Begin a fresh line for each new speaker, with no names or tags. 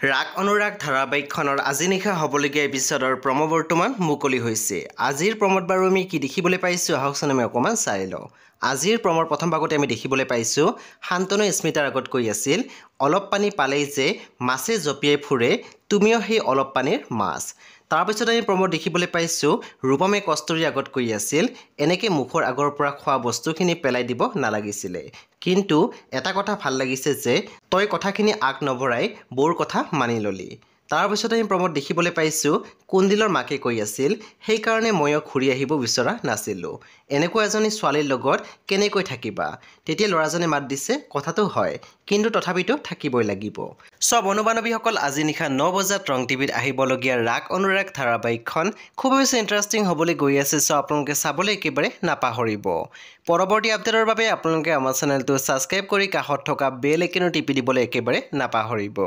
ৰাগ অনুৰাগ ধাৰাবাহিকখনৰ আজি নিশা হ'বলগীয়া এপিছডৰ প্ৰম' বৰ্তমান মুকলি হৈছে। আজিৰ প্ৰম'ত বাৰু আমি কি দেখিবলৈ পাইছোঁ আহকচোন আমি অকণমান চাই লওঁ। আজিৰ প্ৰম'ৰ প্ৰথম ভাগতে আমি দেখিবলৈ পাইছোঁ শান্তনু স্মিতাৰ আগত কৈ আছিল, অলপ পানী পালেই যে মাছে জঁপিয়াই ফুৰে, তুমিও সেই অলপ পানীৰ মাছ। তাৰপিছত আমি প্ৰম'ত দেখিবলৈ পাইছোঁ ৰূপমে কস্তুৰীৰ আগত কৈ আছিল, এনেকৈ মুখৰ আগৰ পৰা খোৱা বস্তুখিনি পেলাই দিব নালাগিছিলে। কিন্তু এটা কথা ভাল লাগিছে যে তই কথাখিনি আগ নভৰাই বৌৰ কথা মানি ল'লি। তাৰপিছত আমি প্ৰম'ত দেখিবলৈ পাইছোঁ কুণ্ডিলৰ মাকে কৈ আছিল, সেইকাৰণে ময়ো ঘূৰি আহিব বিচৰা নাছিলোঁ। এনেকুৱা এজনী ছোৱালীৰ লগত কেনেকৈ থাকিবা? তেতিয়া ল'ৰাজনে মাত দিছে, কথাটো হয়, কিন্তু তথাপিতো থাকিবই লাগিব। সব অনুবানৱীসকল আজি নিশা 9 বজাত ৰং টিভিত আহিবলগীয়া ৰাগ অনুৰাগ ধাৰাবাহিকখন খুব বেছি ইণ্টাৰেষ্টিং হ'বলৈ গৈ আছে, চ' আপোনালোকে চাবলৈ একেবাৰে নাপাহৰিব। পৰৱৰ্তী আপডেটৰ বাবে আপোনালোকে আমাৰ চেনেলটো ছাবস্ক্ৰাইব কৰি কাষত থকা বেল আইকনটো টিপি দিবলৈ একেবাৰে নাপাহৰিব।